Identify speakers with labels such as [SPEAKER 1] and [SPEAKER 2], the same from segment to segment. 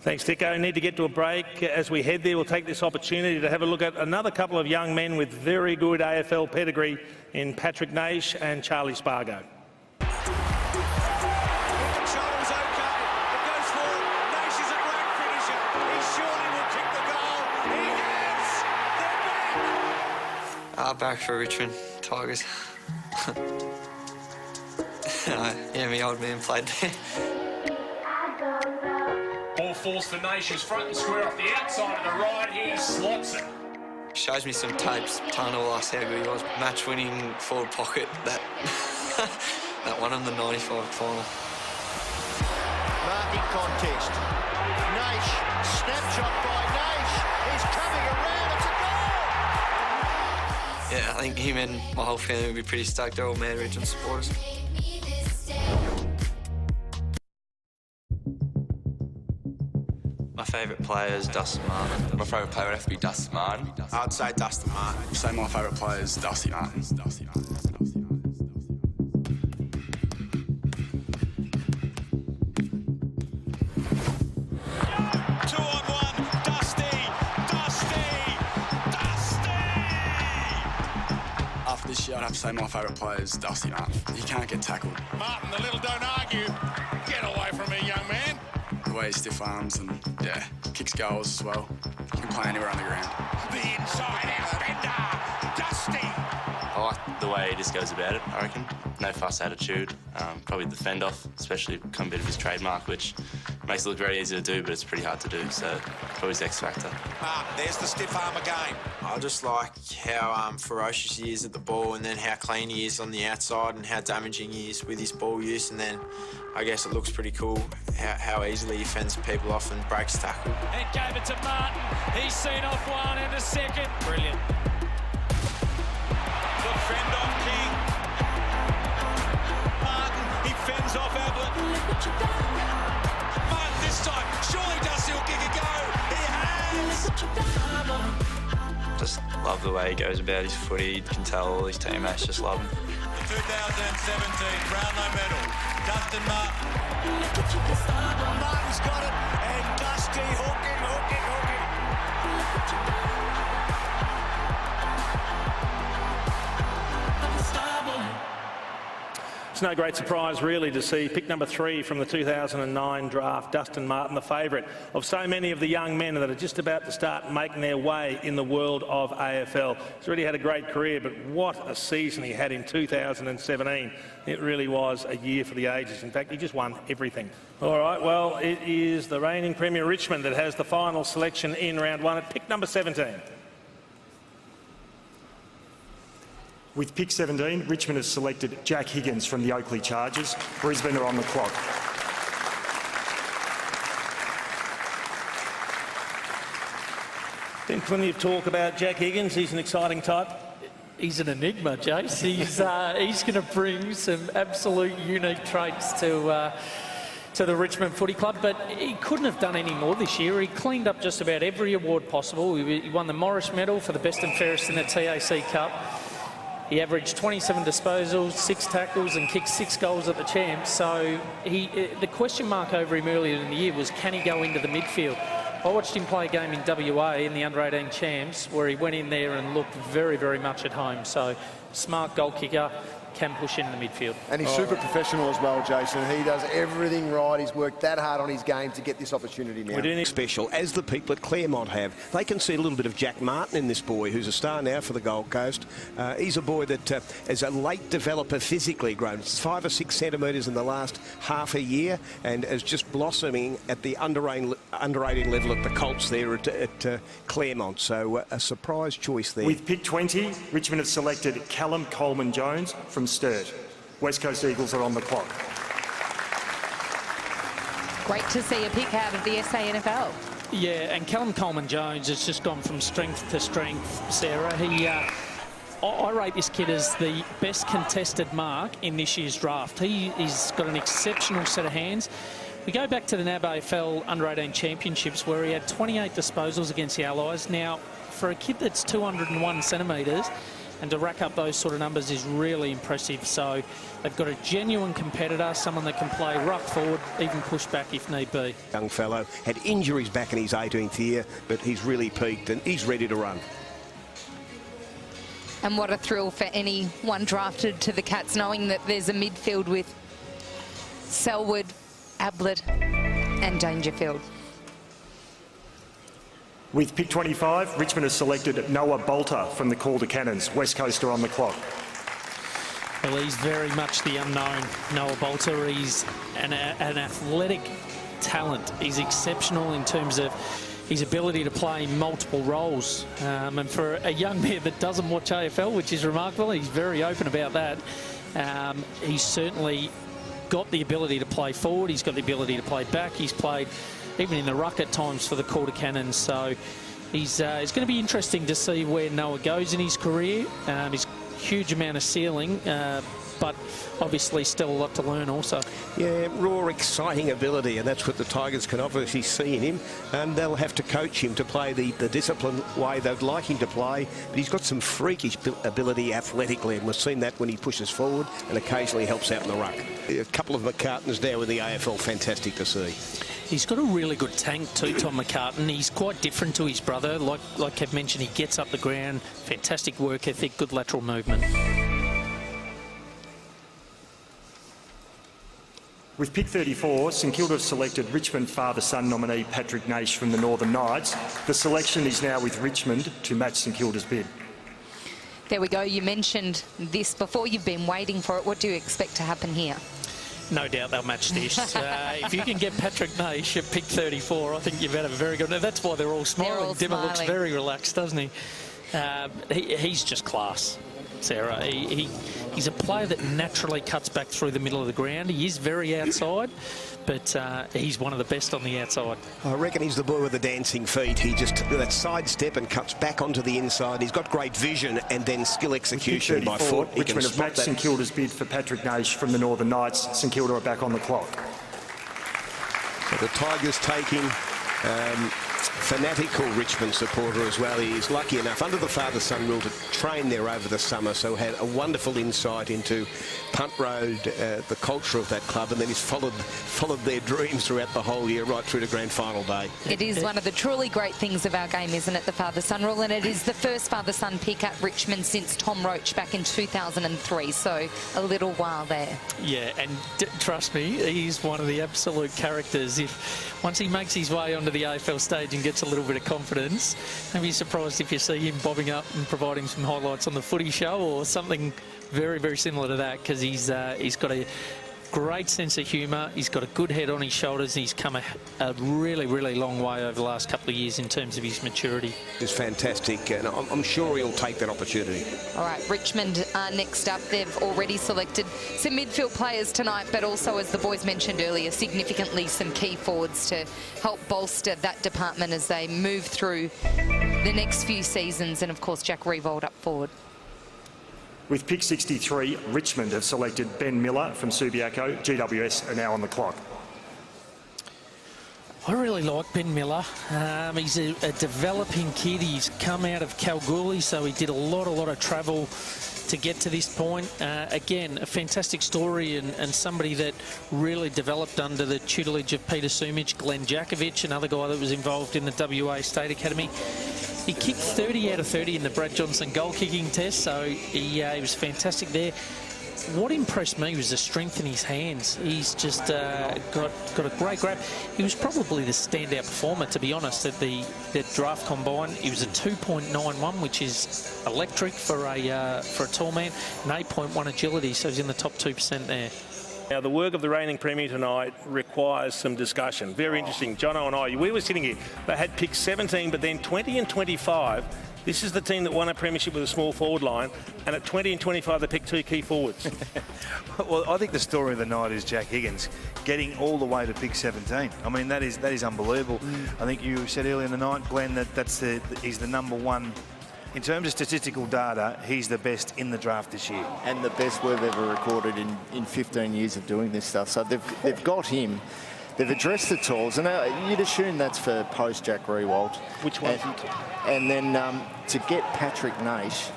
[SPEAKER 1] Thanks, Dicko. Need to get to a break. As we head there, we'll take this opportunity to have a look at another couple of young men with very good AFL pedigree in Patrick Naish and Charlie Spargo.
[SPEAKER 2] Back for Richmond Tigers. Yeah, my old man played there.
[SPEAKER 3] Ball falls to Naish, who's front and square off the outside of the right. He slots it.
[SPEAKER 2] Shows me some tapes telling all us how good he was. Match-winning forward pocket that that won him the 95 final.
[SPEAKER 4] Marking contest. Naish, snapshot by Naish. He's coming around. It's a goal.
[SPEAKER 2] Yeah, I think him and my whole family would be pretty stoked. They're all Mad Richmond supporters. My favourite player is Dustin Martin.
[SPEAKER 5] My favourite player would have to be Dustin Martin.
[SPEAKER 6] I'd say Dustin Martin.
[SPEAKER 5] I'd say my favourite player is Dusty Martin.
[SPEAKER 6] 2 on 1, Dusty!
[SPEAKER 5] After this year, I'd have to say my favourite player is Dusty Martin. He can't get tackled.
[SPEAKER 6] Martin, the little don't argue. Get away from me, young man.
[SPEAKER 5] The way he stiff arms and, yeah, kicks goals as well. He can play anywhere on the ground.
[SPEAKER 6] The inside-out bender, Dusty!
[SPEAKER 7] I like the way he just goes about it, I reckon. No fuss attitude. Probably the fend off, especially become a bit of his trademark, which makes it look very easy to do, but it's pretty hard to do, so probably his X factor.
[SPEAKER 6] There's the stiff arm again.
[SPEAKER 8] I just like how ferocious he is at the ball, and then how clean he is on the outside, and how damaging he is with his ball use, and then I guess it looks pretty cool how easily he fends people off and breaks tackle.
[SPEAKER 3] And gave it to Martin. He's seen off one and a second. Brilliant.
[SPEAKER 6] The fend off king. Martin, he fends off Ablett. Martin this time, surely Dusty will kick a go. He has!
[SPEAKER 2] Just love the way he goes about his footy. You can tell all his teammates just love him.
[SPEAKER 6] The 2017 Brownlow medal, Dustin Martin. Martin's got it, and Dusty hooking.
[SPEAKER 1] It's no great surprise, really, to see pick number 3 from the 2009 draft, Dustin Martin, the favourite of so many of the young men that are just about to start making their way in the world of AFL. He's already had a great career, but what a season he had in 2017. It really was a year for the ages. In fact, he just won everything. All right, well, it is the reigning Premier Richmond that has the final selection in round 1 at pick number 17.
[SPEAKER 9] With pick 17, Richmond has selected Jack Higgins from the Oakleigh Chargers. Brisbane are on the clock.
[SPEAKER 1] Been plenty of talk about Jack Higgins. He's an exciting type.
[SPEAKER 10] He's an enigma, Jace. He's going to bring some absolute unique traits to the Richmond Footy Club, but he couldn't have done any more this year. He cleaned up just about every award possible. He won the Morris Medal for the best and fairest in the TAC Cup. He averaged 27 disposals, 6 tackles and kicked 6 goals at the Champs. So the question mark over him earlier in the year was, can he go into the midfield? I watched him play a game in WA in the under-18 Champs where he went in there and looked very, very much at home. So smart goal kicker, can push in the midfield.
[SPEAKER 11] And he's super professional as well, Jason. He does everything right. He's worked that hard on his game to get this opportunity now.
[SPEAKER 12] We're doing special, as the people at Claremont have. They can see a little bit of Jack Martin in this boy, who's a star now for the Gold Coast. He's a boy that is a late developer, physically grown. It's 5 or 6 centimetres in the last half a year and is just blossoming at the under-18 level at the Colts there at Claremont. So a surprise choice there.
[SPEAKER 9] With pick 20, Richmond have selected Callum Coleman-Jones from Sturt. West Coast Eagles are on the clock.
[SPEAKER 13] Great to see a pick out of the SANFL.
[SPEAKER 10] Yeah, and Callum Coleman-Jones has just gone from strength to strength, Sarah. I rate this kid as the best contested mark in this year's draft. He's got an exceptional set of hands. We go back to the NAB AFL Under-18 Championships where he had 28 disposals against the Allies. Now, for a kid that's 201 centimetres, and to rack up those sort of numbers is really impressive. So they've got a genuine competitor, someone that can play ruck forward, even push back if need be.
[SPEAKER 12] Young fellow had injuries back in his 18th year, but he's really peaked and he's ready to run.
[SPEAKER 13] And what a thrill for anyone drafted to the Cats, knowing that there's a midfield with Selwood, Ablett and Dangerfield.
[SPEAKER 9] With pick 25, Richmond has selected Noah Bolter from the Calder Cannons. West Coast are on the clock.
[SPEAKER 10] Well, he's very much the unknown, Noah Bolter. He's an athletic talent. He's exceptional in terms of his ability to play multiple roles. And for a young man that doesn't watch AFL, which is remarkable, he's very open about that. He's certainly got the ability to play forward. He's got the ability to play back. He's played even in the ruck at times for the Calder Cannons. So it's going to be interesting to see where Noah goes in his career. He's huge amount of ceiling, but obviously still a lot to learn also.
[SPEAKER 12] Yeah, raw, exciting ability, and that's what the Tigers can obviously see in him. And they'll have to coach him to play the disciplined way they'd like him to play. But he's got some freakish ability athletically, and we've seen that when he pushes forward and occasionally helps out in the ruck. A couple of McCartans now in the AFL, fantastic to see.
[SPEAKER 10] He's got a really good tank too, Tom McCartan. He's quite different to his brother. Like Kev mentioned, he gets up the ground, fantastic work ethic, good lateral movement.
[SPEAKER 9] With pick 34, St Kilda have selected Richmond father-son nominee Patrick Naish from the Northern Knights. The selection is now with Richmond to match St Kilda's bid.
[SPEAKER 13] There we go. You mentioned this before. You've been waiting for it. What do you expect to happen here?
[SPEAKER 10] No doubt they'll match this. If you can get Patrick Naish at pick 34, I think you've had a very good... That's why they're all smiling. Dimmer looks very relaxed, doesn't he? He's just class, Sarah. He's a player that naturally cuts back through the middle of the ground. He is very outside, but he's one of the best on the outside.
[SPEAKER 12] I reckon he's the boy with the dancing feet. He just, that sidestep and cuts back onto the inside. He's got great vision and then skill execution by foot.
[SPEAKER 9] Richmond have matched St Kilda's bid for Patrick Naish from the Northern Knights. St Kilda are back on the clock.
[SPEAKER 12] So the Tigers taking fanatical Richmond supporter as well. He is lucky enough under the father-son rule to train there over the summer, so had a wonderful insight into Punt Road, the culture of that club, and then he's followed their dreams throughout the whole year right through to grand final day.
[SPEAKER 13] It is one of the truly great things of our game, isn't it, the father-son rule, and it is the first father-son pick at Richmond since Tom Roach back in 2003, so a little while there.
[SPEAKER 10] Yeah, and trust me, he's one of the absolute characters. Once he makes his way onto the AFL stage and gets a little bit of confidence, don't be surprised if you see him bobbing up and providing some highlights on the footy show or something very, very similar to that, because he's got a great sense of humour, he's got a good head on his shoulders, and he's come a really, really long way over the last couple of years in terms of his maturity.
[SPEAKER 12] It's fantastic, and I'm sure he'll take that opportunity.
[SPEAKER 13] All right, Richmond are next up. They've already selected some midfield players tonight, but also, as the boys mentioned earlier, significantly some key forwards to help bolster that department as they move through the next few seasons, and of course Jack Riewoldt up forward.
[SPEAKER 9] With pick 63, Richmond have selected Ben Miller from Subiaco. GWS are now on the clock.
[SPEAKER 10] I really like Ben Miller. He's a developing kid. He's come out of Kalgoorlie, so he did a lot of travel to get to this point. Again, a fantastic story and somebody that really developed under the tutelage of Peter Sumich, Glenn Jakovic, another guy that was involved in the WA State Academy. He kicked 30 out of 30 in the Brad Johnson goal kicking test, so he was fantastic there. What impressed me was the strength in his hands. He's just got a great grab. He was probably the standout performer, to be honest, at the draft combine. He was a 2.91, which is electric for a tall man, and 8.1 agility, so he's in the top 2% there.
[SPEAKER 1] Now, the work of the reigning Premier tonight requires some discussion. Very interesting. Jono and I, we were sitting here. They had pick 17, but then 20 and 25. This is the team that won a premiership with a small forward line, and at 20 and 25, they picked two key forwards.
[SPEAKER 14] Well, I think the story of the night is Jack Higgins getting all the way to pick 17. I mean, that is unbelievable. I think you said earlier in the night, Glenn, that he's the number one. In terms of statistical data, he's the best in the draft this year.
[SPEAKER 15] And the best we've ever recorded in 15 years of doing this stuff. So they've got him. They've addressed the tools, and you'd assume that's for post-Jack Riewoldt.
[SPEAKER 1] Which one?
[SPEAKER 15] And then to get Patrick Naish,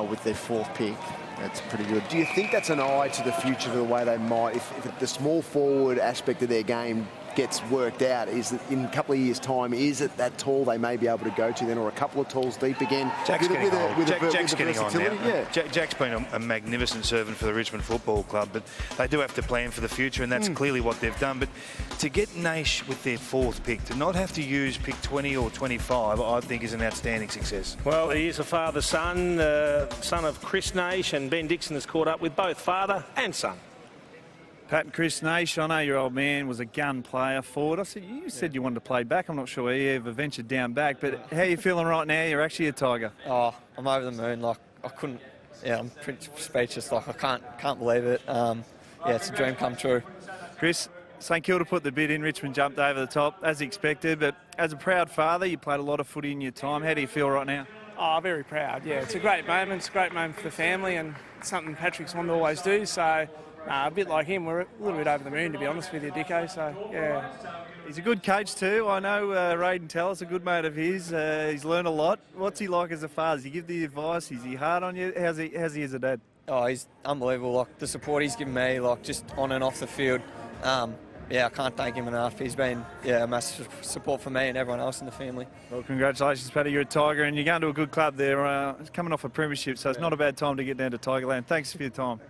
[SPEAKER 15] with their 4th pick. That's pretty good.
[SPEAKER 11] Do you think that's an eye to the future, the way they might, if the small forward aspect of their game gets worked out, is that in a couple of years' time, is it that tall they may be able to go to then, or a couple of talls deep again?
[SPEAKER 14] Jack's getting old. Jack's getting on now.
[SPEAKER 11] Yeah.
[SPEAKER 14] Jack's been a magnificent servant for the Richmond Football Club, but they do have to plan for the future, and that's clearly what they've done. But to get Naish with their 4th pick, to not have to use pick 20 or 25, I think is an outstanding success.
[SPEAKER 1] Well, he is a father-son, son of Chris Naish, and Ben Dixon has caught up with both father and son.
[SPEAKER 16] Pat and Chris Naish, I know your old man was a gun player forward. You said you wanted to play back. I'm not sure you ever ventured down back, but how are you feeling right now? You're actually a Tiger.
[SPEAKER 17] Oh, I'm over the moon. Like, I couldn't, I'm pretty speechless. Like, I can't believe it. It's a dream come true.
[SPEAKER 16] Chris, St Kilda put the bid in. Richmond jumped over the top, as expected, but as a proud father, you played a lot of footy in your time. How do you feel right now?
[SPEAKER 18] Oh, very proud. Yeah, it's a great moment. It's a great moment for the family, and it's something Patrick's wanted to always do. So, a bit like him, we're a little bit over the moon, to be honest with you, Dicko. So, yeah.
[SPEAKER 16] He's a good coach too. I know Raiden Tellis, a good mate of his. He's learned a lot. What's he like as a father? Does he give the advice? Is he hard on you? How's he as a dad?
[SPEAKER 17] Oh, he's unbelievable. Like, the support he's given me, like, just on and off the field. I can't thank him enough. He's been, a massive support for me and everyone else in the family.
[SPEAKER 16] Well, congratulations, Paddy. You're a Tiger, and you're going to a good club there. Coming off a premiership, so it's not a bad time to get down to Tigerland. Thanks for your time.